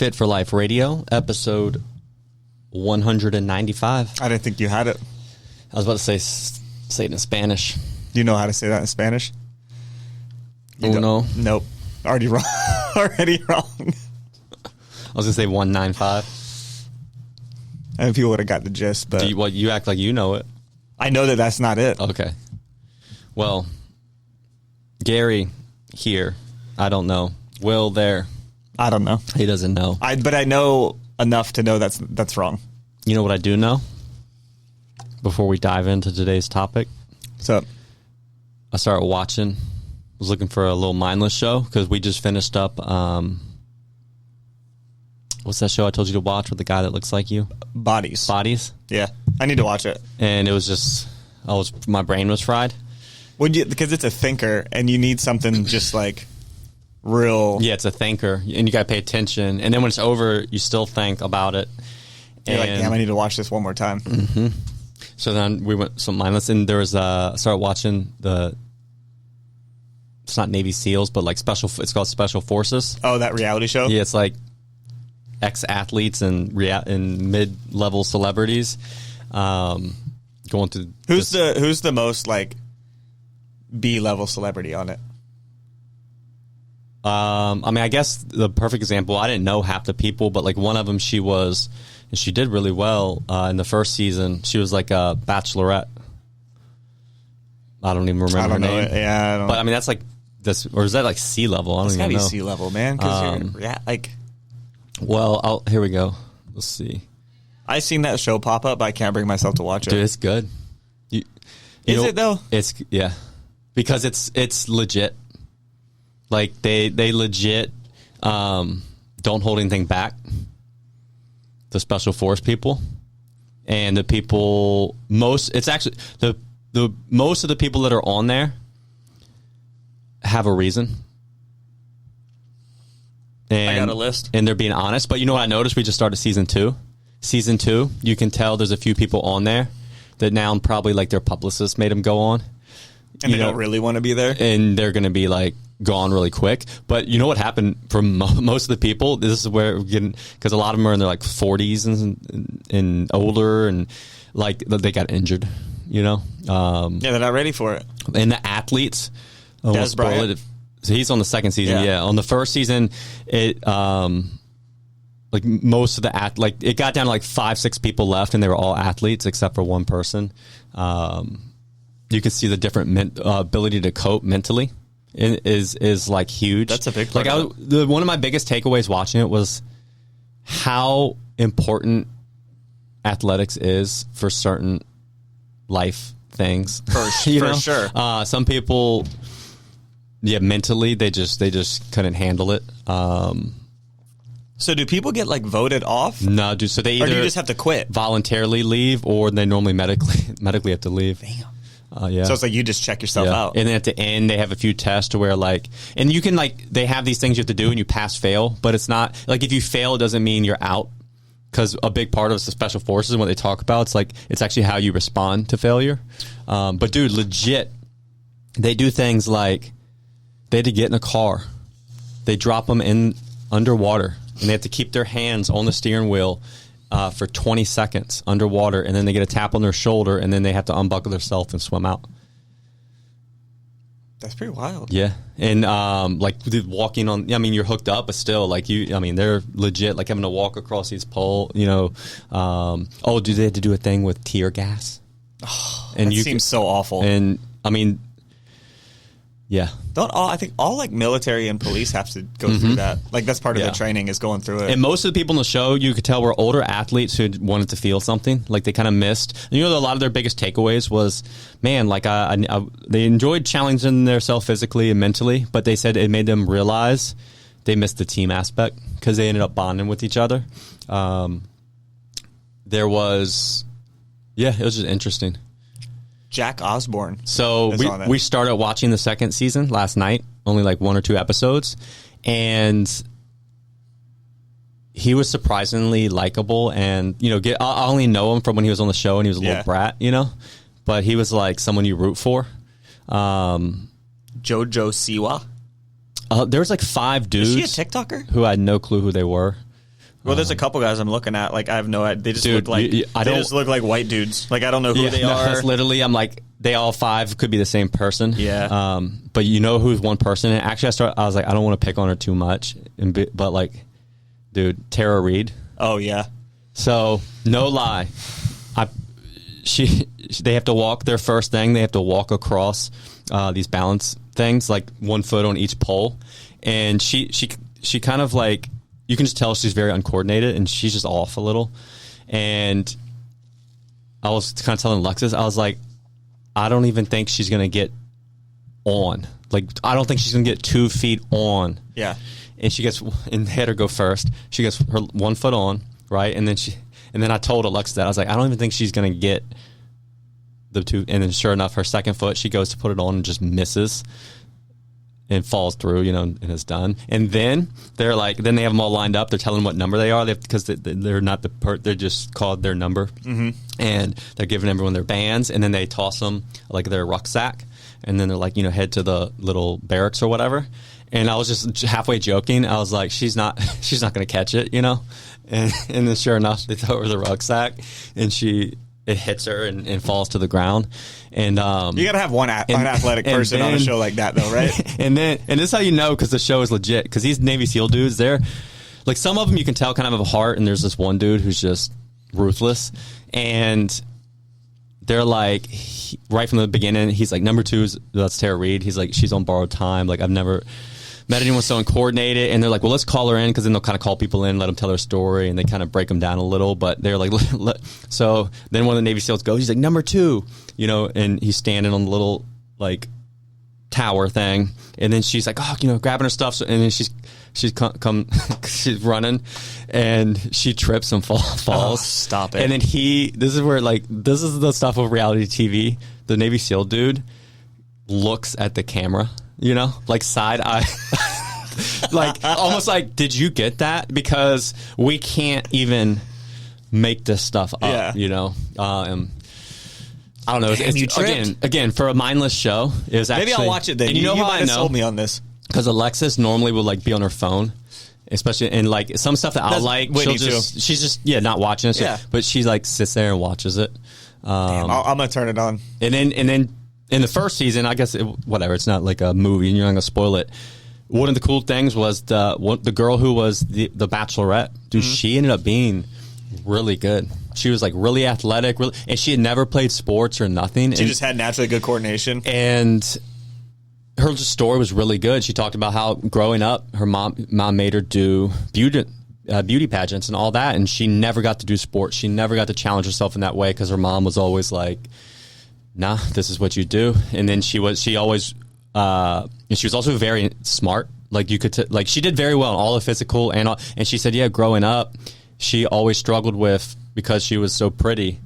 Fit for Life Radio, episode 195. I didn't think you had it. I was about to say it in Spanish. Do you know how to say that in Spanish? No. Nope. Already wrong. Already wrong. I was going to say 195. I mean, people would have got the gist, but... You act like you know it. I know that that's not it. Okay. Well, Gary here. I don't know. Will there. I don't know. He doesn't know. But I know enough to know that's wrong. You know what I do know? Before we dive into today's topic? So, I started watching. Was looking for a little mindless show because we just finished up. What's that show I told you to watch with the guy that looks like you? Bodies. Yeah, I need to watch it. And it was just, my brain was fried. Because it's a thinker, and you need something just like real. Yeah, it's a thinker, and you got to pay attention. And then when it's over, you still think about it. You're like, damn, I need to watch this one more time. Mm-hmm. So then we went some mindless, and there was started watching it's not Navy SEALs, but like it's called Special Forces. Oh, that reality show? Yeah, it's like ex-athletes and mid-level celebrities going through. Who's the most like B-level celebrity on it? I mean, I guess the perfect example, I didn't know half the people, but like one of them, she did really well in the first season. She was like a bachelorette. I don't even remember her name. Yeah, I don't but I mean, that's like this, or is that like sea level? I don't even know. It's gotta be sea level, man. Well, here we go. Let's see. I seen that show pop up, but I can't bring myself to watch it. Dude, it's good. Is it though? It's because it's legit. Like they legit don't hold anything back. The special force people and the people it's actually the most of the people that are on there have a reason. And, I got a list. And they're being honest. But you know what I noticed? We just started season 2. Season 2, you can tell there's a few people on there that now probably like their publicist made them go on. And they don't really want to be there. And they're going to be like gone really quick. But you know what happened for most of the people? This is where we're getting, because a lot of them are in their like 40s and older, and like they got injured, you know? They're not ready for it. And the athletes, Des Bryant. So he's on the second season. Yeah. On the first season, it like most of the it got down to like 5-6 people left, and they were all athletes except for one person. You can see the different ability to cope mentally is like huge. That's a big part. Like one of my biggest takeaways watching it was how important athletics is for certain life things. For sure. Some people, mentally they just couldn't handle it. So do people get like voted off? No, dude. So they either or do you just have to quit, voluntarily leave, or they normally medically have to leave. Damn. Yeah. So it's like you just check yourself out. And then at the end, they have a few tests to where like, and you can like, they have these things you have to do and you pass, fail, but it's not like if you fail, it doesn't mean you're out. Because a big part of the special forces and what they talk about, it's like, it's actually how you respond to failure. But dude, legit, they do things like they had to get in a car, they drop them in underwater, and they have to keep their hands on the steering wheel for 20 seconds underwater, and then they get a tap on their shoulder, and then they have to unbuckle themselves and swim out. That's pretty wild. Yeah. And like walking on, I mean, you're hooked up, but still, like they're legit, like having to walk across these poles, you know. Do they have to do a thing with tear gas? Oh, and that seems so awful. And I mean, yeah. I think all like military and police have to go through that. Like that's part of the training is going through it. And most of the people in the show, you could tell, were older athletes who wanted to feel something. Like they kind of missed. And a lot of their biggest takeaways was, man, like they enjoyed challenging themselves physically and mentally, but they said it made them realize they missed the team aspect because they ended up bonding with each other. It was just interesting. Jack Osborne. So we started watching the second season last night, only like 1 or 2 episodes, and he was surprisingly likable. And I only know him from when he was on the show and he was a little brat, but he was like someone you root for. Jojo Siwa. There was like 5 dudes. Is she a TikToker? Who I had no clue who they were. Well, there's a couple guys I'm looking at. Like, I have no idea. They just look like just look like white dudes. Like, I don't know who they are. That's literally, I'm like, they all 5 could be the same person. Yeah. But you know who's one person? And actually, I was like, I don't want to pick on her too much. But like, dude, Tara Reid. Oh yeah. So no lie, they have to walk their first thing. They have to walk across these balance things, like 1 foot on each pole, and she kind of like, you can just tell she's very uncoordinated and she's just off a little. And I was kind of telling Alexis, I was like, I don't even think she's gonna get on. Like, I don't think she's gonna get 2 feet on. Yeah. And she gets, and had her go first. She gets her 1 foot on, right, and then I told Alexa that I was like, I don't even think she's gonna get the 2. And then sure enough, her second foot, she goes to put it on and just misses and falls through, and is done. And then they're like, then they have them all lined up. They're telling them what number they are, because they're not they're just called their number, and they're giving everyone their bands, and then they toss them like their rucksack, and then they're like, head to the little barracks or whatever. And I was just halfway joking. I was like, she's not going to catch it, And then sure enough, they throw her the rucksack, and it hits her and falls to the ground. And you got to have one athletic person on a show like that, though, right? and this is how you know, because the show is legit. Because these Navy SEAL dudes, they're like, some of them you can tell kind of have a heart, and there's this one dude who's just ruthless. And they're like, right from the beginning, he's like, number 2 that's Tara Reid. He's like, she's on borrowed time. Like, I've never met anyone so uncoordinated. And they're like, well, let's call her in, because then they'll kind of call people in, let them tell their story, and they kind of break them down a little. But they're like, so then one of the Navy SEALs goes, he's like, number 2, and he's standing on the little like tower thing, and then she's like, oh, grabbing her stuff, and then she's she's running, and she trips and falls. Oh, stop it. And then this is where, like, this is the stuff of reality TV. The Navy SEAL dude looks at the camera, like side eye, like almost like, did you get that? Because we can't even make this stuff up, I don't know. It's again, for a mindless show, it was actually... Maybe I'll watch it then. And you know how I know? Sold me on this. Because Alexis normally will like be on her phone, especially in like some stuff that I'll like. She's just not watching it. Yeah. But she like sits there and watches it. Damn, I'm gonna turn it on. And then in the first season, I guess whatever. It's not like a movie, and you're not gonna spoil it. One of the cool things was the girl who was the Bachelorette. Dude, she ended up being really good. She was like really athletic, and she had never played sports or nothing. She just had naturally good coordination. And her story was really good. She talked about how growing up, her mom made her do beauty pageants and all that, and she never got to do sports. She never got to challenge herself in that way, because her mom was always like, nah, this is what you do. And then she was also very smart. Like, you could like, she did very well in all the physical, and she said, growing up, she always struggled with, because she was so pretty,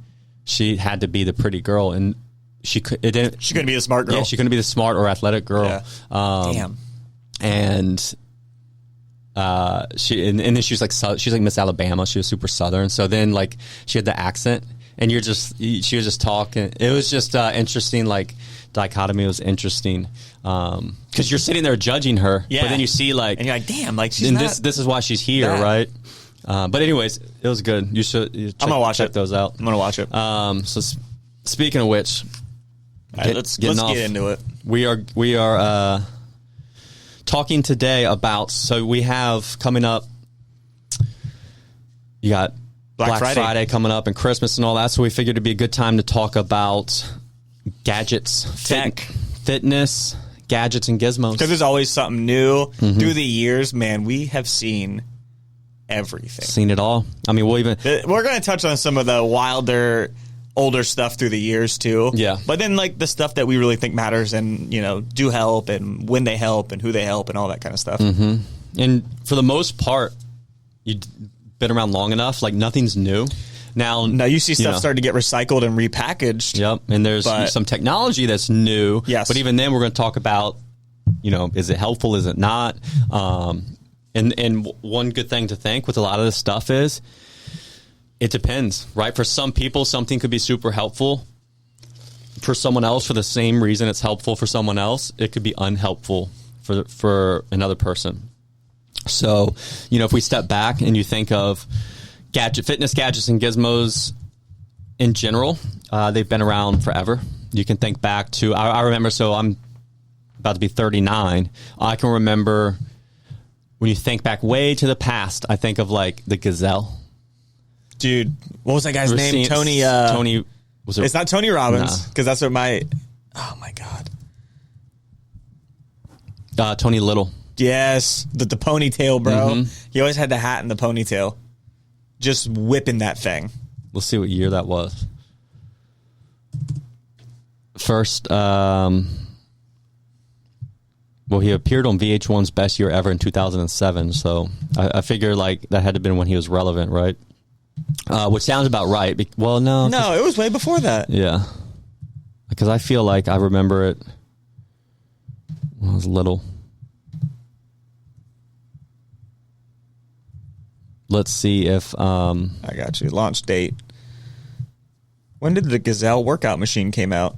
she had to be the pretty girl, and she couldn't be the smart girl. Yeah, she couldn't be the smart or athletic girl. Yeah. Damn. And then she was like Miss Alabama. She was super Southern. So then, like, she had the accent, and she was just talking. It was just interesting. Like, dichotomy was interesting, because you're sitting there judging her, but then you see, like, and you're like, damn, like, she's and not this is why she's here, right? But anyways, it was good. You should I'm gonna watch check those out. I'm gonna watch it. So speaking of which, let's get into it. We are talking today about, so we have coming up, you got Black Friday coming up and Christmas and all that, so we figured it'd be a good time to talk about gadgets, tech, fitness, gadgets, and gizmos. Because there's always something new. Through the years, man, we have seen everything. Seen it all. I mean, we're going to touch on some of the wilder, older stuff through the years too. Yeah. But then, like, the stuff that we really think matters, and do help, and when they help, and who they help, and all that kind of stuff. And for the most part, you've been around long enough. Like, nothing's new. Now you see stuff starting to get recycled and repackaged. Yep. And there's some technology that's new. Yes. But even then, we're going to talk about, is it helpful? Is it not? And one good thing to think with a lot of this stuff is, it depends, right? For some people, something could be super helpful. For someone else, for the same reason it's helpful for someone else, it could be unhelpful for another person. So, if we step back and you think of fitness gadgets and gizmos in general, they've been around forever. You can think back to, I remember, so I'm about to be 39. I can remember when you think back way to the past, I think of like the Gazelle. Dude, what was that guy's name? Tony. Was it? It's not Tony Robbins, because that's what oh my God. Tony Little. Yes, the ponytail, bro. He always had the hat and the ponytail. Just whipping that thing. Let's see what year that was. First, he appeared on VH1's Best Year Ever in 2007, so I figure like that had to have been when he was relevant, right? Which sounds about right. Well, no. No, it was way before that. Yeah. Because I feel like I remember it when I was little. Let's see if... I got you. Launch date. When did the Gazelle workout machine came out?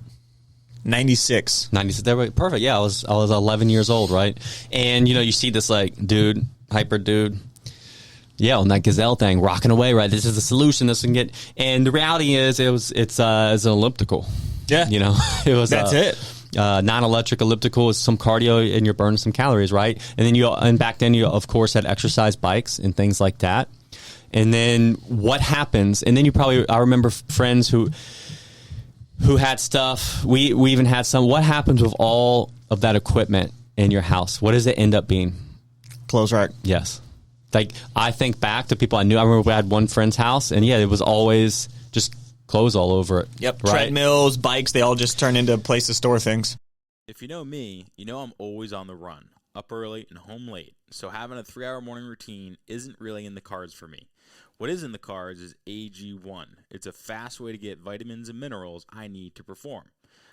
96. 96. Perfect. Yeah, I was 11 years old, right? And, you see this, like, dude, hyper dude... Yeah, on that Gazelle thing, rocking away, right? This is the solution. This can get, and the reality is, it's an elliptical. Yeah, it was. That's it. Non-electric elliptical is some cardio, and you're burning some calories, right? And then back then you of course had exercise bikes and things like that. And then what happens? And then I remember friends who had stuff. We even had some. What happens with all of that equipment in your house? What does it end up being? Clothes rack. Yes. Like, I think back to people I knew. I remember we had one friend's house, and yeah, it was always just clothes all over it. Yep, right? Treadmills, bikes, they all just turn into a place to store things. If you know me, you know I'm always on the run, up early and home late, so having a 3-hour morning routine isn't really in the cards for me. What is in the cards is AG1. It's a fast way to get vitamins and minerals I need to perform.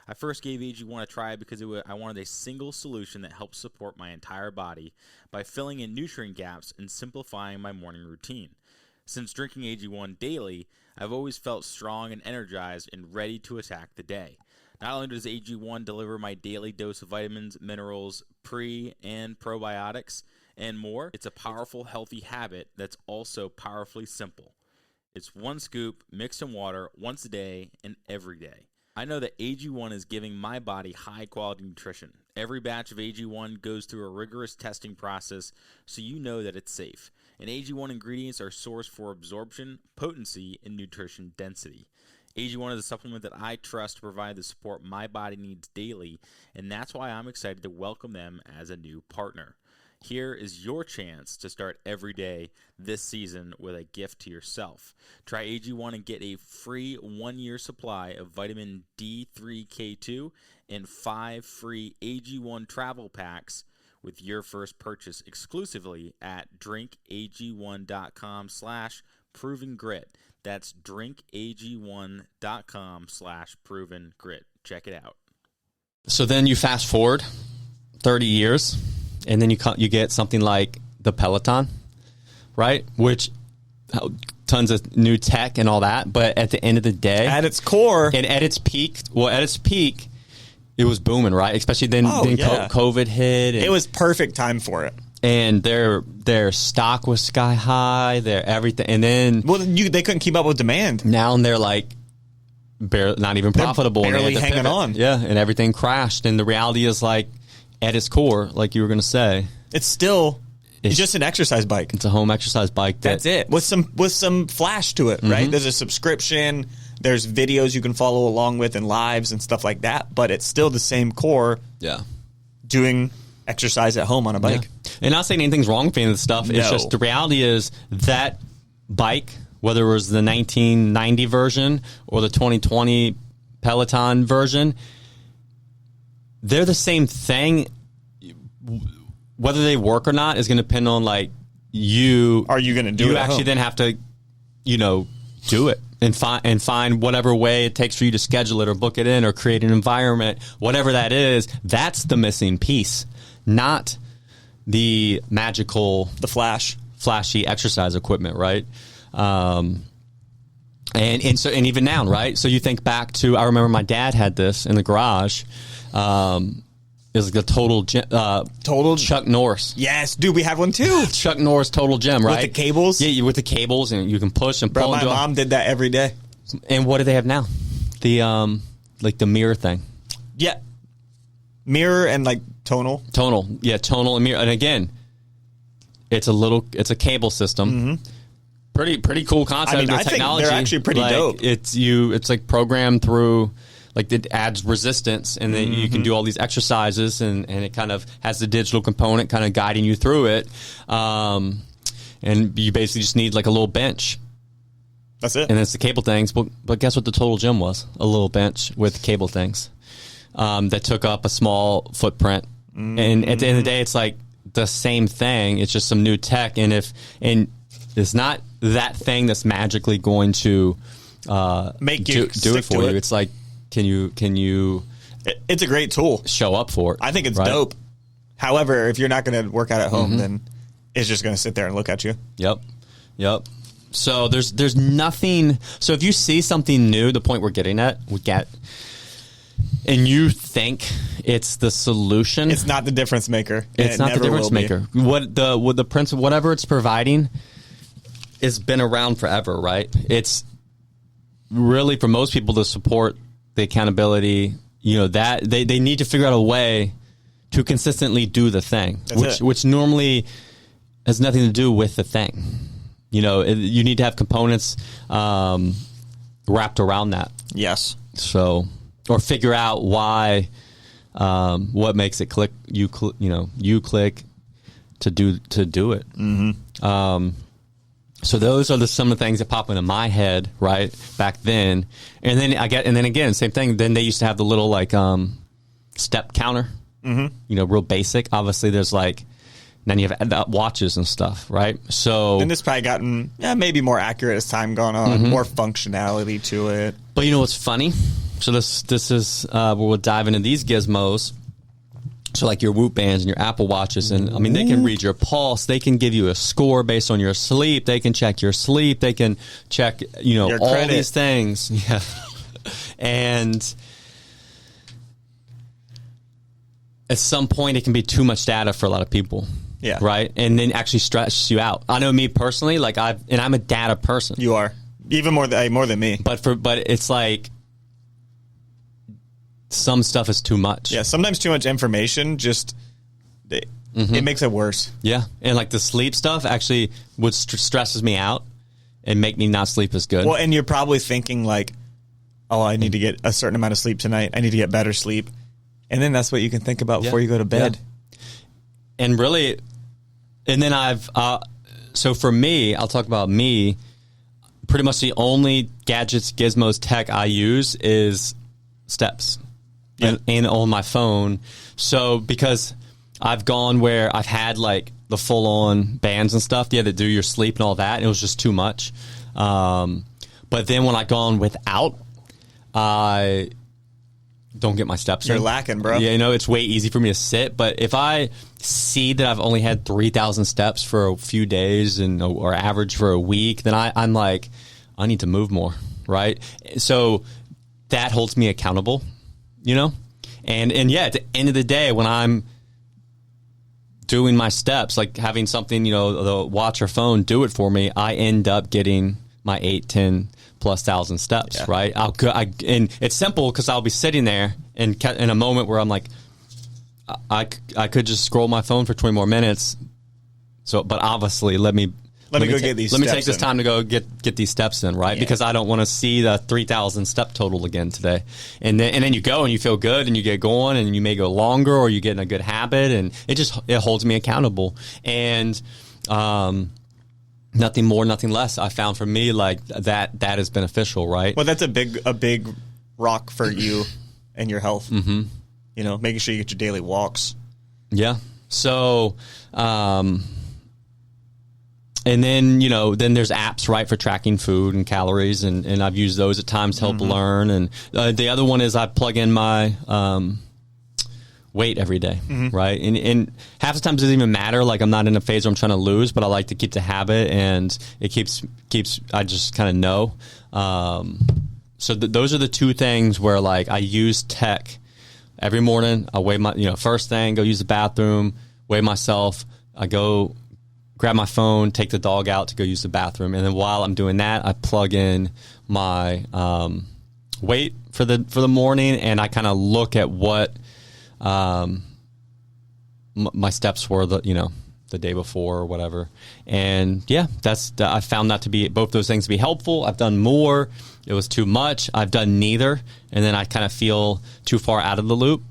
I first gave AG1 a try because I wanted a single solution that helps support my entire body by filling in nutrient gaps and simplifying my morning routine. Since drinking AG1 daily, I've always felt strong and energized and ready to attack the day. Not only does AG1 deliver my daily dose of vitamins, minerals, pre- and probiotics, and more, it's a powerful, healthy habit that's also powerfully simple. It's one scoop, mixed in water, once a day, and every day. I know that AG1 is giving my body high-quality nutrition. Every batch of AG1 goes through a rigorous testing process, so you know that it's safe. And AG1 ingredients are sourced for absorption, potency, and nutrition density. AG1 is a supplement that I trust to provide the support my body needs daily, and that's why I'm excited to welcome them as a new partner. Here is your chance to start every day this season with a gift to yourself. Try AG1 and get a free 1-year supply of vitamin D3K2 and 5 free AG1 travel packs with your first purchase exclusively at drinkag1.com/provengrit. That's drinkag1.com/provengrit. Check it out. So then you fast forward 30 years. And then you get something like the Peloton, right? Which tons of new tech and all that. But at the end of the day, at its core, and at its peak, it was booming, right? Especially then COVID hit. And, it was perfect time for it. And their stock was sky high. Their everything, and then they couldn't keep up with demand. Now they're like barely, not even profitable, barely hanging on. Yeah, and everything crashed. And the reality is like, at its core, like you were going to say, it's just an exercise bike. It's a home exercise bike. That's it. With some flash to it, right? There's a subscription. There's videos you can follow along with and lives and stuff like that. But it's still the same core. Yeah. Doing exercise at home on a bike. Yeah. And not saying anything's wrong with any of this stuff. No. It's just the reality is that bike, whether it was the 1990 version or the 2020 Peloton version, they're the same thing. Whether they work or not is going to depend on like you. Are you going to do it? You actually then have to, do it and find whatever way it takes for you to schedule it or book it in or create an environment, whatever that is. That's the missing piece, not the magical, flashy exercise equipment, right? And even now, right? So you think back to, I remember my dad had this in the garage. is the total Chuck Norris. Yes, dude, we have one too. Chuck Norris Total Gym, right? With the cables? Yeah, with the cables, and you can push and pull. Bro, my mom did that every day. And what do they have now? The like the mirror thing. Yeah. Mirror and like tonal. Yeah, tonal and mirror. And again, it's a cable system. Pretty cool concept. I mean, I technology. think they're actually pretty dope. It's like programmed through, like it adds resistance, and then you can do all these exercises, and it kind of has the digital component kind of guiding you through it. And you basically just need like a little bench. That's it. And it's the cable things. But guess what the Total Gym was? A little bench with cable things that took up a small footprint. And at the end of the day, it's like the same thing. It's just some new tech. And it's not that thing that's magically going to make you do it for you. It's like, can you? It's a great tool. Show up for it. I think it's dope. However, if you're not going to work out at home, then it's just going to sit there and look at you. Yep. So there's nothing. So if you see something new, the point we're getting at, and you think it's the solution, it's not the difference maker. It's not the difference maker. What the principle, whatever it's providing, has been around forever, right? It's really for most people to support the accountability. You know that they need to figure out a way to consistently do the thing, which normally has nothing to do with the thing. You know, you need to have components wrapped around that. Yes. So, or figure out why, what makes it click. You click to do it. So those are some of the things that pop into my head right back then. And then again, same thing. Then they used to have the little like step counter. You know, real basic. Obviously, there's like. Then you have watches and stuff, right? So then this probably gotten maybe more accurate as time gone on, more functionality to it. But you know what's funny? So this is where we'll dive into these gizmos. So like your Whoop bands and your Apple Watches, and I mean they can read your pulse, they can give you a score based on your sleep, they can check your sleep, they can check your all credit. These things, yeah, and. At some point, it can be too much data for a lot of people. Yeah. Right? And then actually stress you out. I know me personally, like I'm a data person. You are. Even more than me. But it's like some stuff is too much. Yeah, sometimes too much information just it makes it worse. Yeah. And like the sleep stuff actually stresses me out and make me not sleep as good. Well, and you're probably thinking like, "Oh, I need to get a certain amount of sleep tonight. I need to get better sleep." And then that's what you can think about before you go to bed. Yeah. And really, and then so for me, I'll talk about me. Pretty much the only Gadgets Gizmos tech I use is steps and on my phone. So because I've gone where I've had like the full on bands and stuff, that do your sleep and all that, and it was just too much. But then when I've gone without, I don't get my steps in. You're lacking, bro. Yeah, it's way easy for me to sit. But if I see that I've only had 3,000 steps for a few days or average for a week, then I'm like, I need to move more, right? So that holds me accountable, And at the end of the day, when I'm doing my steps, like having something, the watch or phone do it for me, I end up getting my 8, 10 plus thousand steps, right? And it's simple because I'll be sitting there in a moment where I'm like, I could just scroll my phone for 20 more minutes. So, but obviously, let me take this time to go get these steps in, right? Yeah. Because I don't want to see the 3,000 step total again today. And then you go and you feel good and you get going and you may go longer or you get in a good habit and it holds me accountable. And nothing more, nothing less. I found for me like that is beneficial, right? Well, that's a big rock for you and your health. Making sure you get your daily walks. Yeah. So, and then, then there's apps, right, for tracking food and calories, and I've used those at times to help learn. And the other one is I plug in my weight every day, right? And half the times it doesn't even matter. Like I'm not in a phase where I'm trying to lose, but I like to keep the habit, and it keeps. I just kind of know. So those are the two things where like I use tech every morning. I weigh my, first thing, go use the bathroom, weigh myself. I go grab my phone, take the dog out to go use the bathroom. And then while I'm doing that, I plug in my weight for the morning, and I kind of look at what my steps were the day before or whatever. And yeah, I found that to be both those things to be helpful. I've done more. It was too much. I've done neither. And then I kind of feel too far out of the loop,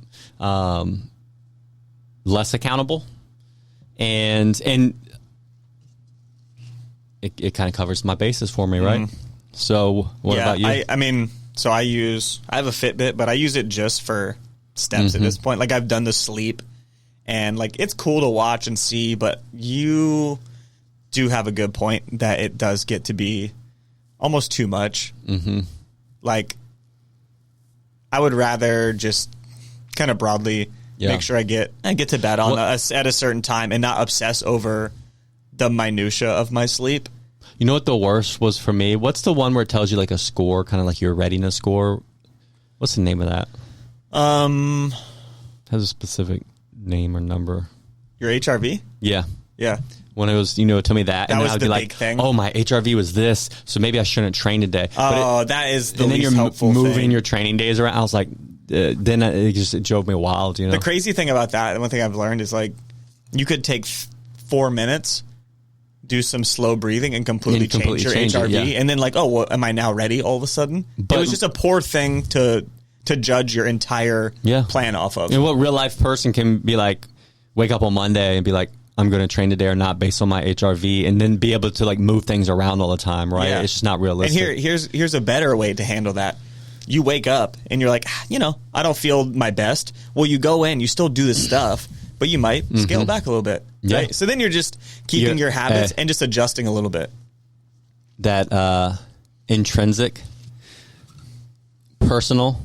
less accountable. And it kind of covers my bases for me, right? Mm-hmm. So what about you? I have a Fitbit, but I use it just for steps at this point. Like, I've done the sleep, and like, it's cool to watch and see, but you do have a good point that it does get to be almost too much. Mm-hmm. Like, I would rather just kind of broadly make sure I get to bed on at a certain time and not obsess over the minutia of my sleep. You know what the worst was for me? What's the one where it tells you like a score, kind of like your readiness score? What's the name of that? Has a specific name or number. Your HRV? Yeah. Yeah. When it was, tell me that. That and was I'd the be big like, thing. Oh, my HRV was this, so maybe I shouldn't train today. That is the least helpful thing. And then you're moving thing. your training days around. I was like, then it drove me wild, The crazy thing about that, and one thing I've learned is like, you could take 4 minutes, do some slow breathing, and completely change your HRV. Yeah. And then like, oh, well, am I now ready all of a sudden? But it was just a poor thing to judge your entire plan off of. And what real life person can be like, wake up on Monday and be like, I'm going to train today or not based on my HRV, and then be able to like move things around all the time, right? Yeah. It's just not realistic. And here's a better way to handle that. You wake up and you're like, I don't feel my best. Well, you go in, you still do this stuff, but you might scale back a little bit. Yeah. Right? So then you're just keeping your habits and just adjusting a little bit. That intrinsic, personal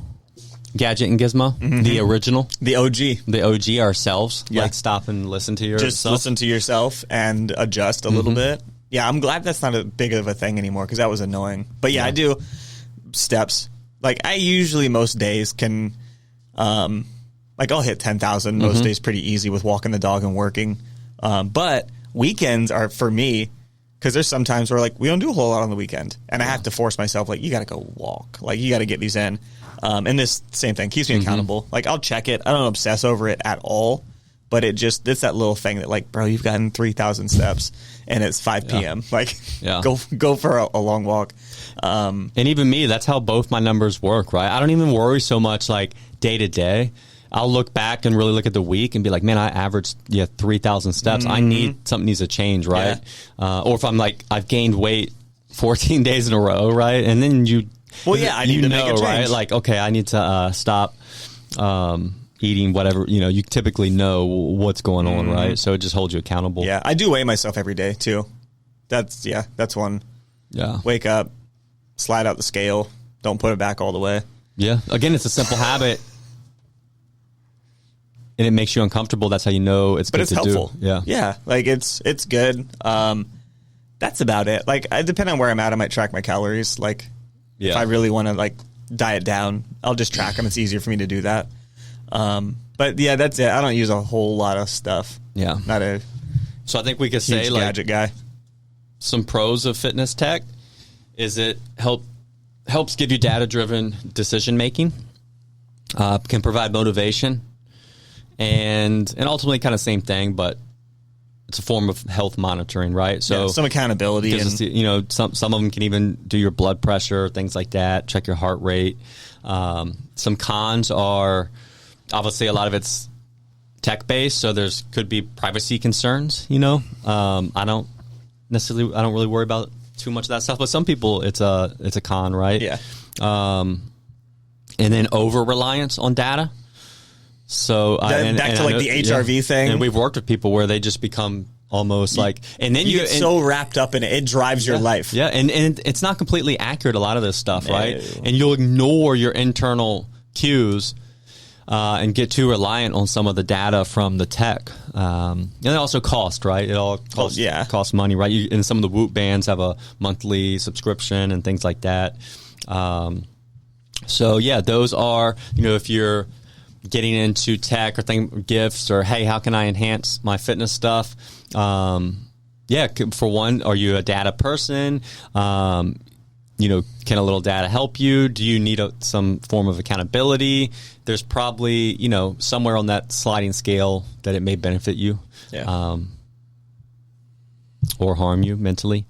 Gadget and Gizmo, the original, the OG ourselves. Yeah. Like, stop and listen to yourself. Just listen to yourself and adjust a little bit. Yeah, I'm glad that's not a big of a thing anymore, because that was annoying. But yeah, I do steps. Like, I usually most days can, I'll hit 10,000 most days pretty easy with walking the dog and working. But weekends are for me, because there's some times where like we don't do a whole lot on the weekend, and I have to force myself, like, you got to go walk, like you got to get these in. And this same thing keeps me accountable. Like, I'll check it. I don't obsess over it at all, but it's that little thing that like, bro, you've gotten 3,000 steps and it's 5 p.m. Like, go for a long walk. And even me, that's how both my numbers work, right? I don't even worry so much like day to day. I'll look back and really look at the week and be like, man, I averaged 3,000 steps. Something needs to change, right? Yeah. Or if I'm like, I've gained weight 14 days in a row, right? And then I need to make a change. Right? Like, okay, I need to stop eating whatever, you typically know what's going on, right? So it just holds you accountable. Yeah, I do weigh myself every day too. That's one. Yeah. Wake up, slide out the scale, don't put it back all the way. Yeah. Again, it's a simple habit. And it makes you uncomfortable. That's how you know it's good to helpful. Do. Yeah. Yeah. Like, it's good. That's about it. Like, depending on where I'm at, I might track my calories. Like, if I really want to like diet down, I'll just track them. It's easier for me to do that. But yeah, that's it. I don't use a whole lot of stuff. Yeah. So I think we could say, like, gadget guy. Some pros of fitness tech is it helps give you data-driven decision making, can provide motivation, and ultimately kind of same thing, but it's a form of health monitoring, right? So some accountability, and some of them can even do your blood pressure, things like that, check your heart rate. Some cons are obviously a lot of it's tech based, so could be privacy concerns. I don't really worry about too much of that stuff, but some people it's a con, right? Yeah. And then over reliance on data. So back to like the HRV thing, and we've worked with people where they just become almost like, and then you get so wrapped up in it, it drives your life. Yeah, and it's not completely accurate, a lot of this stuff, right? And you'll ignore your internal cues and get too reliant on some of the data from the tech. And it also costs, right? It all costs money, right? And some of the Whoop bands have a monthly subscription and things like that. So yeah, those are, if you're getting into tech or gifts, or hey, how can I enhance my fitness stuff? For one, are you a data person? Can a little data help you? Do you need some form of accountability? There's probably, somewhere on that sliding scale that it may benefit you, or harm you mentally.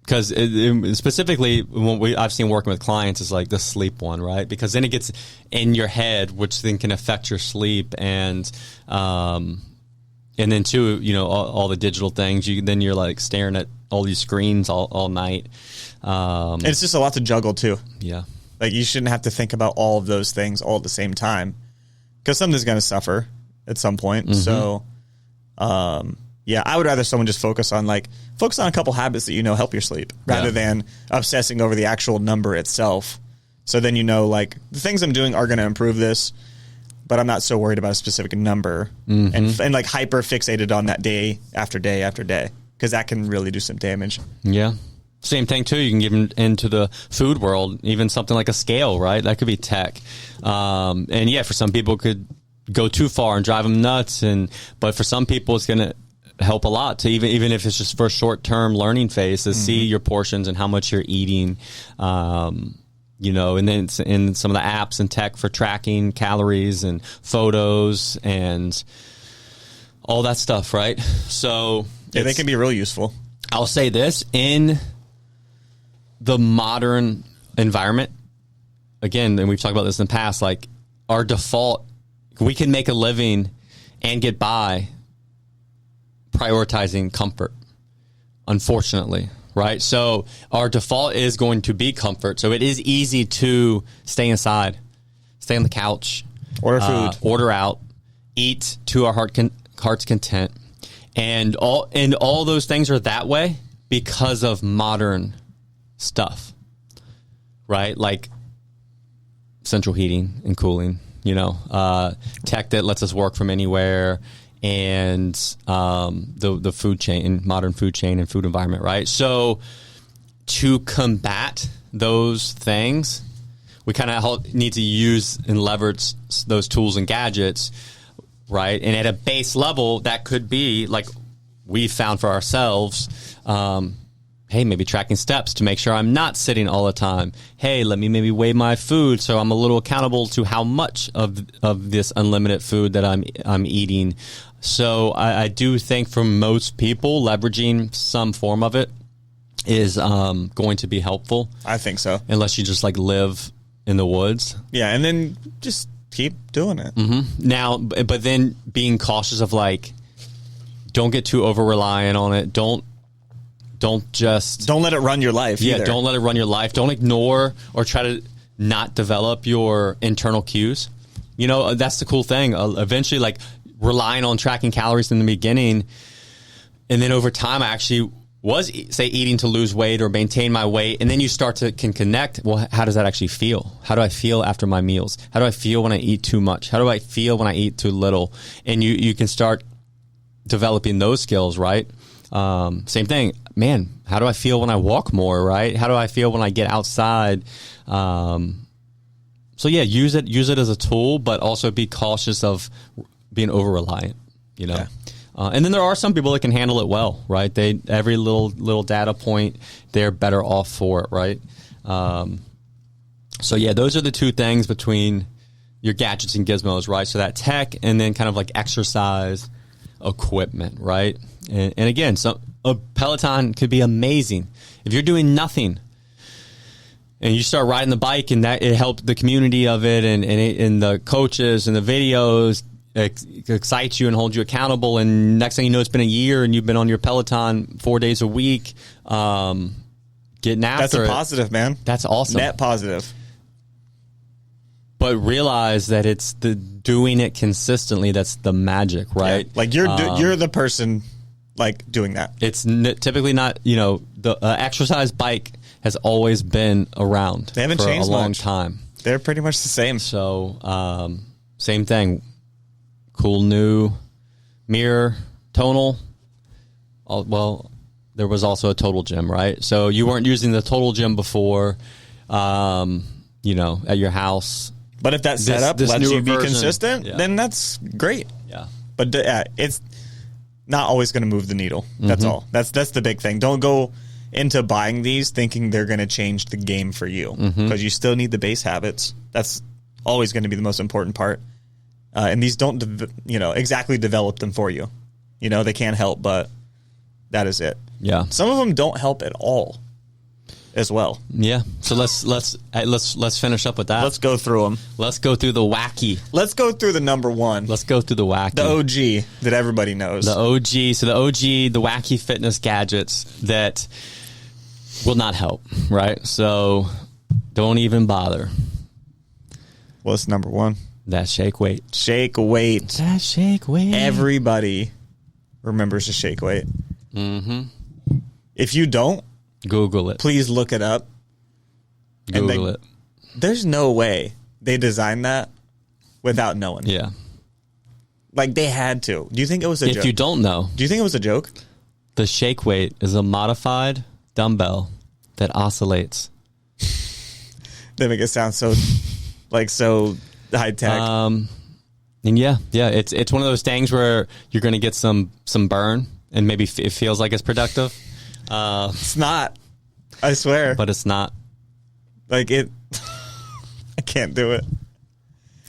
Because specifically, when I've seen working with clients is like the sleep one, right? Because then it gets in your head, which then can affect your sleep, and then too, all the digital things. Then you're like staring at all these screens all night. And it's just a lot to juggle too. Yeah, like you shouldn't have to think about all of those things all at the same time, because something's going to suffer at some point. Mm-hmm. So, I would rather someone just focus on a couple habits that help your sleep, rather than obsessing over the actual number itself. So then the things I'm doing are going to improve this, but I'm not so worried about a specific number, and hyper fixated on that day after day after day, because that can really do some damage. Yeah. Same thing too. You can get into the food world, even something like a scale, right? That could be tech. For some people it could go too far and drive them nuts. But for some people it's going to help a lot to even if it's just for a short-term learning phase, to see your portions and how much you're eating. And then it's in some of the apps and tech for tracking calories and photos and all that stuff, right? So they can be real useful. I'll say this, in the modern environment, again, and we've talked about this in the past, like our default, we can make a living and get by prioritizing comfort, unfortunately. Right. So our default is going to be comfort. So it is easy to stay inside, stay on the couch, order food, order out, eat to our heart's content. And all those things are that way because of modern stuff, right? Like central heating and cooling, tech that lets us work from anywhere, and the food chain, modern food chain and food environment, right? So to combat those things, we kind of need to use and leverage those tools and gadgets, right? And at a base level, that could be like we found for ourselves, hey, maybe tracking steps to make sure I'm not sitting all the time. Hey, let me maybe weigh my food so I'm a little accountable to how much of this unlimited food that I'm eating. So I do think for most people, leveraging some form of it is going to be helpful. I think so. Unless you just live in the woods. Yeah, and then just keep doing it. Mm-hmm. Now, but then being cautious of don't get too over reliant on it. Don't let it run your life. Yeah, either. Don't let it run your life. Don't ignore or try to not develop your internal cues. That's the cool thing. Eventually, relying on tracking calories in the beginning, and then over time, I actually was, say, eating to lose weight or maintain my weight, and then you can connect. Well, how does that actually feel? How do I feel after my meals? How do I feel when I eat too much? How do I feel when I eat too little? And you can start developing those skills, right? Same thing, man. How do I feel when I walk more, right? How do I feel when I get outside? So yeah, use it as a tool, but also be cautious of being over reliant. Yeah. And then there are some people that can handle it well, right? Every little data point, they're better off for it, right? So yeah, those are the two things between your gadgets and gizmos, right? So that tech, and then kind of exercise equipment, right? And again, a Peloton could be amazing if you're doing nothing and you start riding the bike, and that it helped the community of it, and the coaches and the videos excites you and holds you accountable. And next thing you know, it's been a year and you've been on your Peloton 4 days a week, getting after That's a positive, man. That's awesome. Net positive. But realize that it's the doing it consistently that's the magic, right? Yeah. You're the person doing that. It's typically not, the exercise bike has always been around. They haven't for changed a long much. time. They're pretty much the same. So same thing. Cool new mirror, tonal. Well, there was also a total gym, right? So you weren't using the total gym before, at your house. But if that setup this lets newer you be version, consistent, yeah. then that's great. Yeah. But it's not always going to move the needle. That's all. That's the big thing. Don't go into buying these thinking they're going to change the game for you, because you still need the base habits. That's always going to be the most important part. And these don't, exactly develop them for you. They can't help, but that is it. Yeah. Some of them don't help at all as well. Yeah. So let's finish up with that. Let's go through them. Let's go through the wacky. Let's go through the number one. Let's go through the wacky. The OG that everybody knows. The OG. So the OG, the wacky fitness gadgets that will not help, right? So don't even bother. What's number one? That's Shake Weight. Shake Weight. That's Shake Weight. Everybody remembers the Shake Weight. Mm-hmm. If you don't, Google it. please look it up. Google it. There's no way they designed that without knowing. Yeah. Like, they had to. Do you think it was a joke? If you don't know, Do you think it was a joke? the Shake Weight is a modified dumbbell that oscillates. They make it sound so high tech. And yeah, it's one of those things where you're going to get some burn, and maybe it feels like it's productive. It's not. I swear. But it's not. Like, it. I can't do it.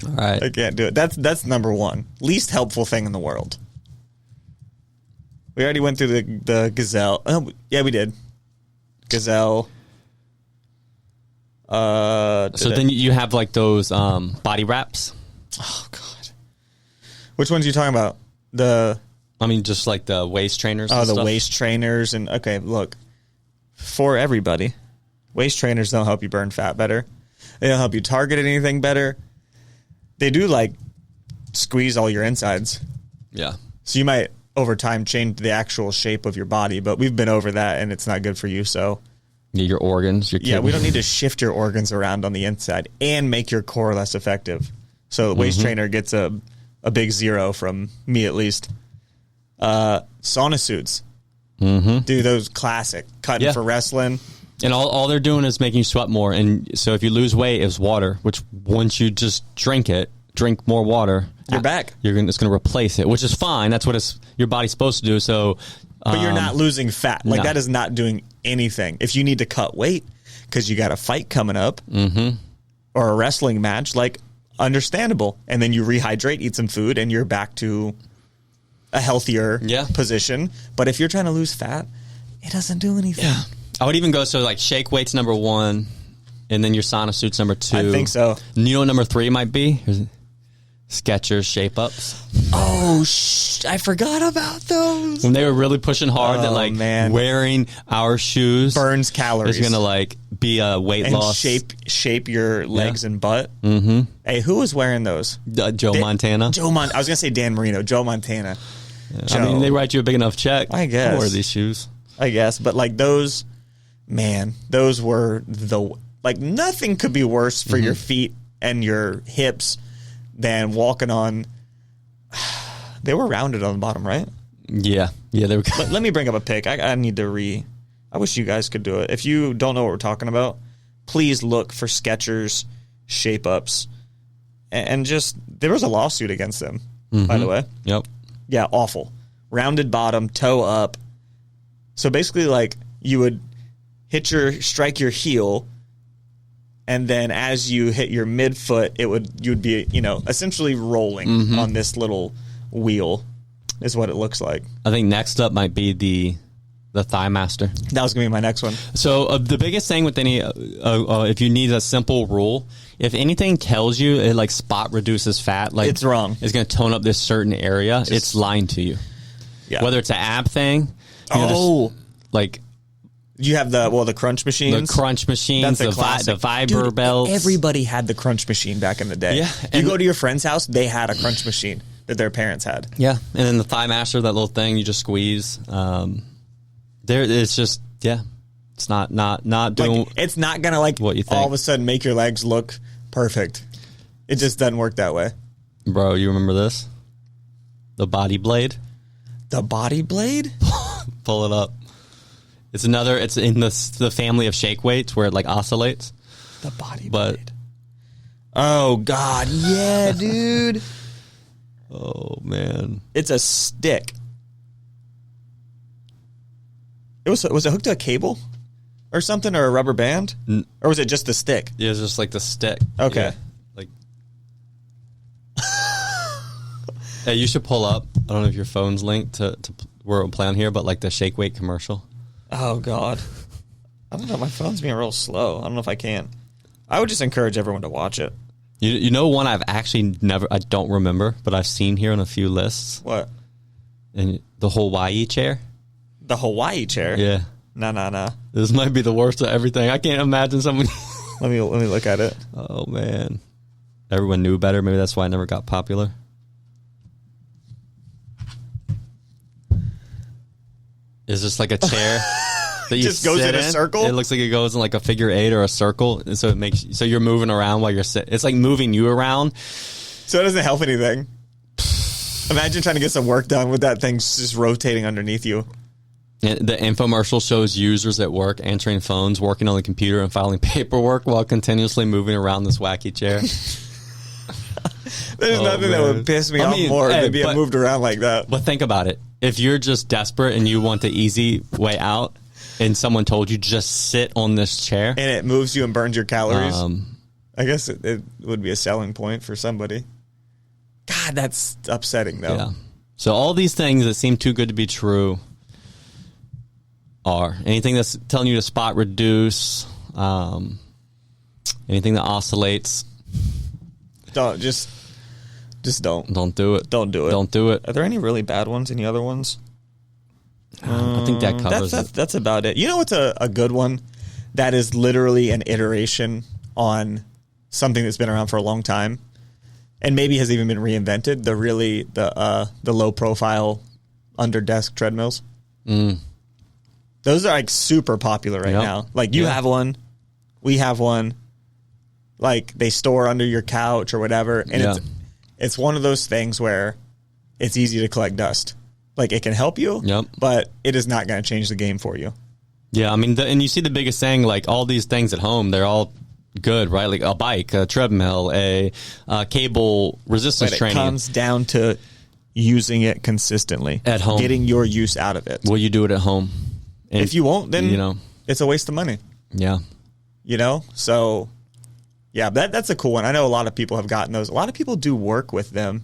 All right. I can't do it. That's number one. Least helpful thing in the world. We already went through the Gazelle. Oh, yeah, we did. Gazelle. So then you have like those body wraps. Oh, God. Which ones are you talking about? Just like the waist trainers. Oh, and the stuff. waist trainers. And okay, look. For everybody, waist trainers don't help you burn fat better. They don't help you target anything better. They do, like, squeeze all your insides. Yeah. So you might, over time, change the actual shape of your body, but we've been over that, and it's not good for you, so... Yeah, your organs. Your Yeah, we don't need to shift your organs around on the inside and make your core less effective. So the waist trainer gets a big 0 from me, at least. Sauna suits. Dude, those classic. Cutting for wrestling. And all they're doing is making you sweat more. And so if you lose weight, it's water, which once you just drink more water, You're back. It's going to replace it, which is fine. That's what your body's supposed to do. So, But you're not losing fat. Like, no. that is not doing anything. If you need to cut weight because you got a fight coming up or a wrestling match, like, understandable. And then you rehydrate, eat some food, and you're back to a healthier position. But if you're trying to lose fat, it doesn't do anything. Yeah. I would even go like Shake Weight's number 1, and then your sauna suit's number 2. I think so. Number 3 might be Here's Skechers Shape Ups. Oh, I forgot about those. When they were really pushing hard that man. wearing our shoes Burns calories. is going to be a weight and loss. shape your legs and butt. Mm-hmm. Hey, who was wearing those? Joe Montana. I was going to say Dan Marino. Joe Montana. I mean, they write you a big enough check. I guess. I'll wear these shoes. I guess. But like those were nothing could be worse for your feet and your hips than walking on. They were rounded on the bottom, right? Yeah. Yeah, they were. Let me bring up a pic. I need to I wish you guys could do it. If you don't know what we're talking about, please look for Skechers Shape Ups. And just, there was a lawsuit against them, by the way. Yep. Yeah, awful. Rounded bottom, toe up. So basically, like, you would strike your heel, and then as you hit your midfoot, you'd be, essentially rolling on this little wheel, is what it looks like. I think next up might be the ThighMaster. That was going to be my next one. So the biggest thing with any, if you need a simple rule, if anything tells you it like spot reduces fat, like it's wrong. It's going to tone up this certain area. It's lying to you. Yeah. Whether it's an ab thing. Like you have the crunch machines. The crunch machines, the Viber belts. Everybody had the crunch machine back in the day. Yeah. You go to your friend's house, they had a crunch machine that their parents had. Yeah. And then the ThighMaster, that little thing you just squeeze. It's just, it's not doing. Like, it's not going to what you think. all of a sudden make your legs look perfect. It just doesn't work that way. Bro, you remember this? The body blade? The body blade? Pull it up. It's in the family of shake weights where it like oscillates. The body blade. Oh, God. Yeah, dude. Oh, man. It's a stick. Was it hooked to a cable or something, or a rubber band? Or was it just the stick? Yeah, it's just like the stick. Okay. Yeah. Like, hey, you should pull up. I don't know if your phone's linked to where we'll play on here, but like the Shake Weight commercial. Oh, God. I don't know. My phone's being real slow. I don't know if I can. I would just encourage everyone to watch it. You know one I've actually I don't remember, but I've seen here on a few lists. What? And the Hawaii chair. The Hawaii chair? Yeah. No. This might be the worst of everything. I can't imagine someone. Let me look at it. Oh, man. Everyone knew better. Maybe that's why it never got popular. Is this like a chair that you just goes sit in a circle? It looks like it goes in like a figure 8 or a circle, and so you're moving around while you're sitting. It's like moving you around. So it doesn't help anything. Imagine trying to get some work done with that thing just rotating underneath you. The infomercial shows users at work answering phones, working on the computer, and filing paperwork while continuously moving around this wacky chair. There's nothing that would piss me off more than being moved around like that. But think about it. If you're just desperate and you want the easy way out, and someone told you just sit on this chair, and it moves you and burns your calories, I guess it would be a selling point for somebody. God, that's upsetting, though. Yeah. So all these things that seem too good to be true are anything that's telling you to spot reduce, anything that oscillates. Don't just don't. Don't do it. Don't do it. Don't do it. Are there any really bad ones? Any other ones? I think that covers it. That's about it. You know what's a good one that is literally an iteration on something that's been around for a long time and maybe has even been reinvented? The low profile under desk treadmills. Those are like super popular right now. Like you have one, we have one. Like they store under your couch or whatever, and it's one of those things where it's easy to collect dust. Like it can help you, but it is not going to change the game for you. Yeah, I mean, and you see the biggest thing, like all these things at home, they're all good, right? Like a bike, a treadmill, a cable resistance training. It comes down to using it consistently at home, getting your use out of it. Will you do it at home? And if you won't, then it's a waste of money. Yeah, so. Yeah, that's a cool one. I know a lot of people have gotten those. A lot of people do work with them.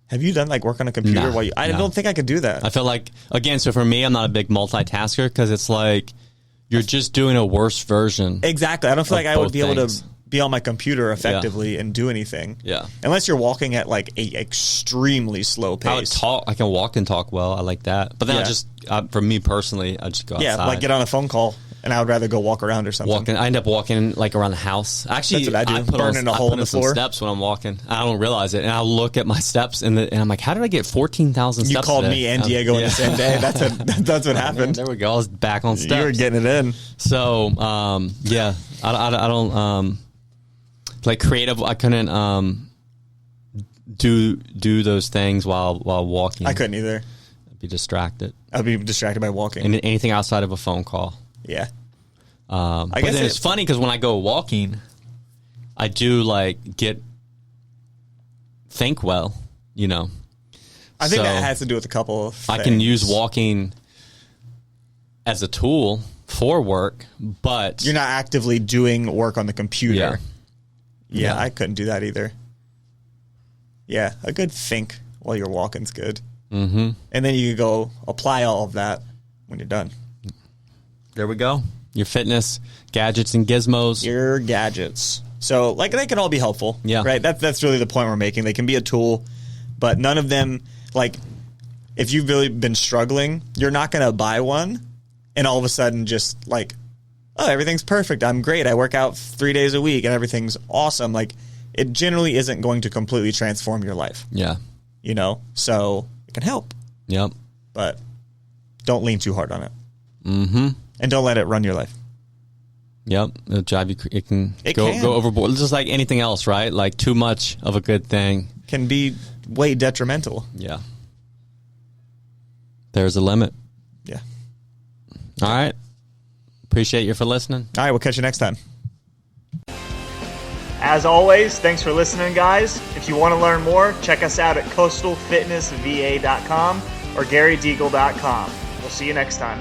Have you done like work on a computer while you? I don't think I could do that. I feel like, again, so for me, I'm not a big multitasker because it's like you're just doing a worse version. Exactly. I don't feel like I would be able to be on my computer effectively and do anything. Yeah. Unless you're walking at like a extremely slow pace. I can walk and talk well. I like that. But then for me personally, I just go outside. Yeah, like get on a phone call. And I would rather go walk around or something. I end up walking like around the house. Actually, that's what I do. Burning a hole in the floor. Steps when I'm walking. I don't realize it, and I'll look at my steps and I'm like, "How did I get 14,000 steps?" You called me and Diego in the same day. That's what happened. There we go. I was back on steps. You were getting it in. So I don't like creative. I couldn't do those things while walking. I couldn't either. I'd be distracted. I'd be distracted by walking. And anything outside of a phone call. Yeah. I guess it's funny because when I go walking, I do like think well, I think that has to do with a couple of things. I can use walking as a tool for work, but you're not actively doing work on the computer. Yeah, I couldn't do that either. Yeah, a good think while you're walking's good. Mm-hmm. And then you can go apply all of that when you're done. There we go. Your fitness, gadgets, and gizmos. Your gadgets. So, like, they can all be helpful. Yeah. Right? That's really the point we're making. They can be a tool, but none of them, like, if you've really been struggling, you're not going to buy one and all of a sudden just, like, oh, everything's perfect. I'm great. I work out 3 days a week and everything's awesome. Like, it generally isn't going to completely transform your life. Yeah. So it can help. Yep. But don't lean too hard on it. Mm-hmm. And don't let it run your life. Yep. It'll drive you. It can go overboard. It's just like anything else, right? Like too much of a good thing can be way detrimental. Yeah. There's a limit. Yeah. All right. Appreciate you for listening. All right. We'll catch you next time. As always, thanks for listening, guys. If you want to learn more, check us out at coastalfitnessva.com or garydeagle.com. We'll see you next time.